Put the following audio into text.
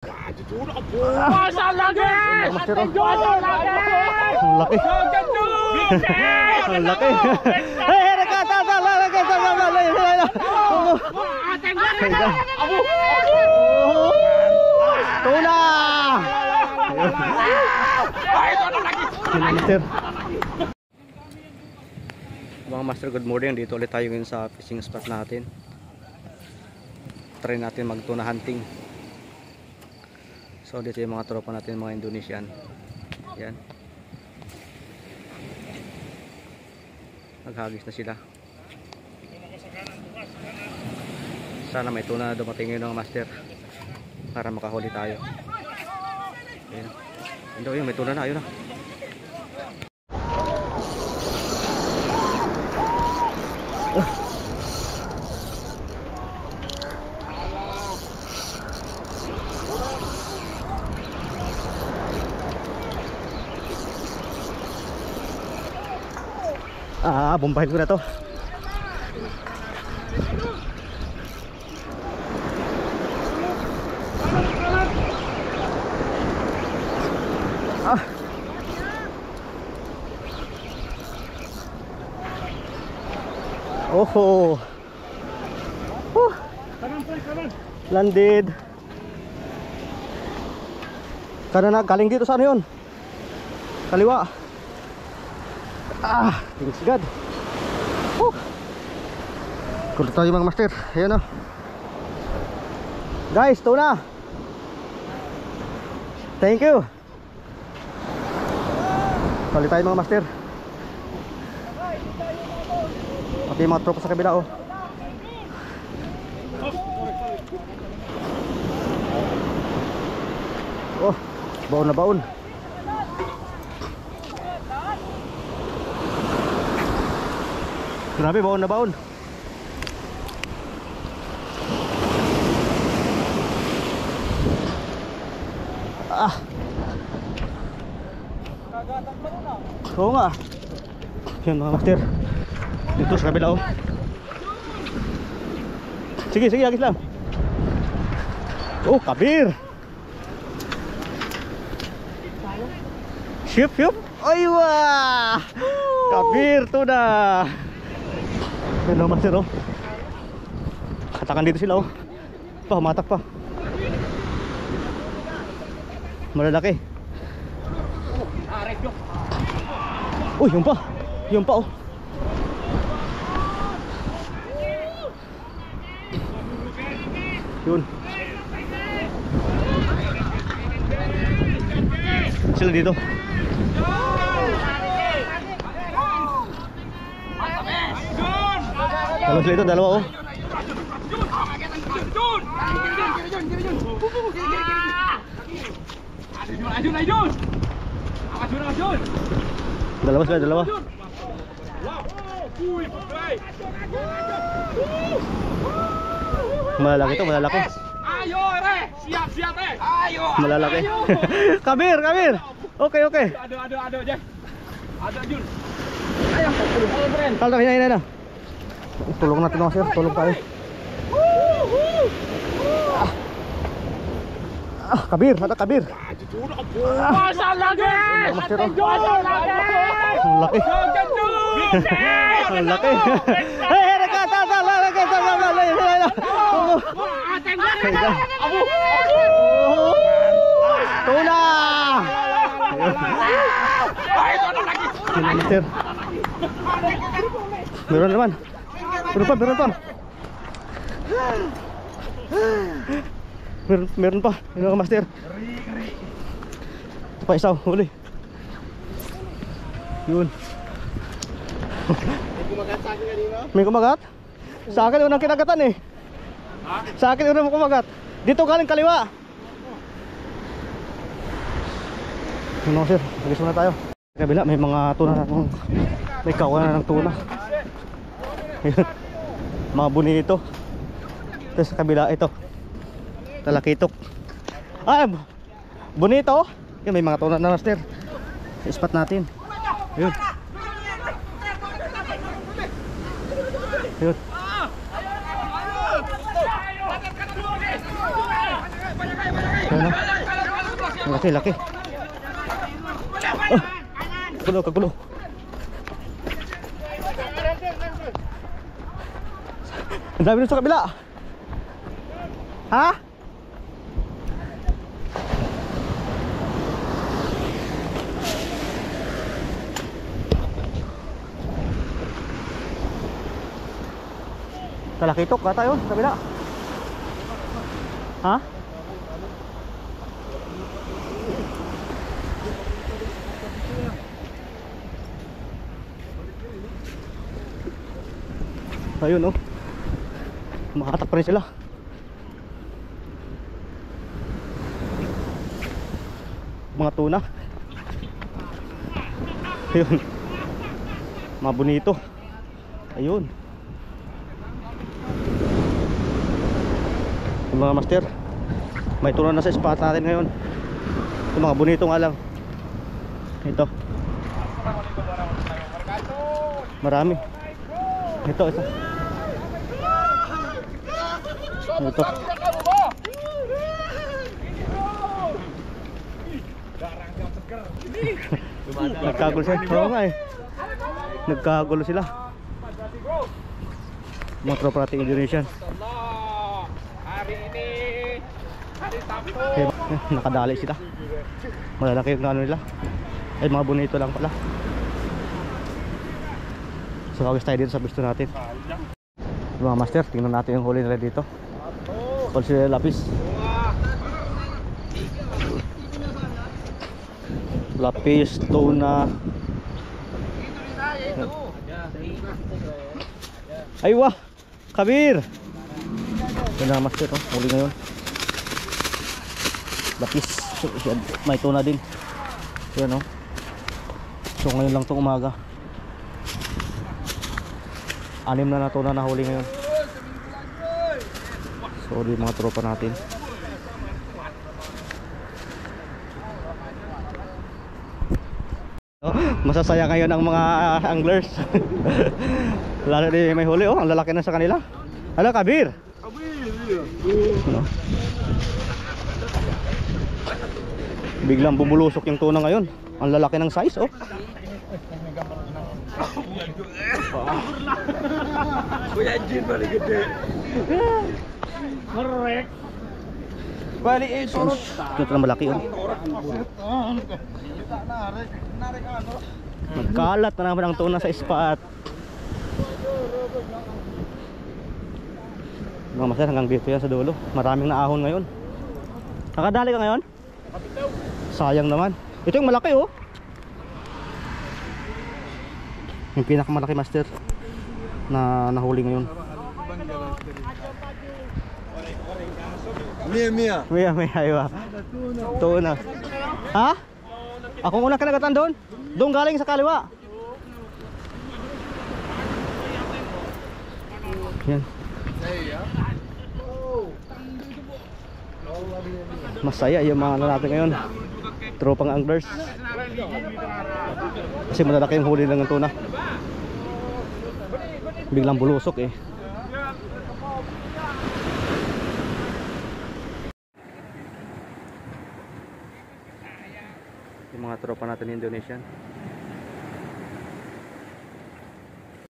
Masa lagi! Ang laki. Ang laki. Hey, tuna! Mga master, good morning. Dito ulit tayo ngayon sa fishing spot natin. Try natin magtuna hunting. So dito yung mga tropa natin, mga Indonesian. Yan. Naghagis na sila. Sana may tuna na dumating ngayon, mga master, para makahuli tayo. Ayan. Ayun, may tuna na. Ayun na. Bombahin ko na to. Oh. Landed. Karena galing dito, saan yun? Kaliwa. Thanks God. Kulit tayo, mga master. Ayan o. Guys, tuna. Thank you. Kulit tayo, mga master. Pati yung mga tropa sa kabila, oh. Oh, baon na baon. Grabe, baon na baon. Oo nga. Yan, mga master. Dito sa kabila, oh. Sige, agis lang. Oh, kabir. Syup. Ay, wah. Kabir, tuna. Yan, mga master, oh. Katakan dito sila, oh. Humatak pa. Malalaki. Uy, yun pa, oh. Yun. Sila dito. Dalawa sila ito, dalawa, oh. Dalawa sila, dalawa. Malalaki to, malalaki. Ayo, siap, ayo. Malalaki. Kabir. Okay. Ada, Jack. Ada, Jun. Ayo, friend. Taldo, hina. Tulong natin, mga sir, tulong tayo. Kabir, ada kabir. Masa lagi! Ang laki. Ang laki. Hey, tuna! Master. Meron naman. Meron pa. Meron pa. Yun ang master. Ito pa isaw, huli. Yun. May kumagat? Sa akin unang kinagatan, eh. Sa akin unang kumagat. Dito galing kaliwa. Yun, sir, agis muna tayo. Sa kabila may mga tuna na. May kawan na ng tuna. Yun. Mga bonito. Ito sa kabila, ito talakitok. Bonito. Yun, may mga tuna na, master. Sa spot natin. Yun. Yun. Ayan o. Ang laki, laki. Oh, kagulo, kagulo. Ang dami nun sa kabila. Ha? Talakitok ka tayo sa kabila. Ha? Ayun oh. Makatak pa rin sila. Mga tuna. Ayun. Mga bonito. Ayun. Yung mga master, may tuna na sa spot natin ngayon. Yung mga bonito nga lang. Ito. Marami. Ito, ito. Ito. Nagkagulo sila. Oo nga eh. Nagkagulo sila. Mga tropa natin Indonesian. Hari ini hari Sabtu. Nakadali sila. Malalaki yung ano nila. Ay mga bonito lang pala. So kawis tayo dito sa gusto natin. Mga master, tingnan natin yung huli nila dito. Kung sila lapis. Lapis, tuna. Ay wah, Kabir. Ito na master, oh. Huli ngayon. Lapis, may tuna din. Yan oh. So ngayon lang itong umaga. 6 na tuna na huli ngayon. Sorry mga tropa natin. Oh, masasaya ngayon ang mga anglers. Lalo din may huli oh, ang lalaki na sa kanila. Hello Kabir. No? Biglang bumulusok yung tuna ngayon. Ang lalaki ng size oh. Kuya Jin balik gede. Merek. Balik surut. Ito lang malaki oh. Nagkalat na naman ang tuna sa spot. Mga master, hanggang dito yan sa dulo. Maraming naahon ngayon. Nakadali ka ngayon? Sayang naman. Ito yung malaki oh. Yung pinakamalaki master na nahuli ngayon. Mia aywa. Tuna. Ha? Ako una kanagatan doon. Doon galing sa kaliwa. Yan. Masaya yung mga natin ngayon. Tropang anglers. Kasi malalaki yung huli lang ng tuna. Biglang bulusok eh. Yung mga tropa natin Indonesian.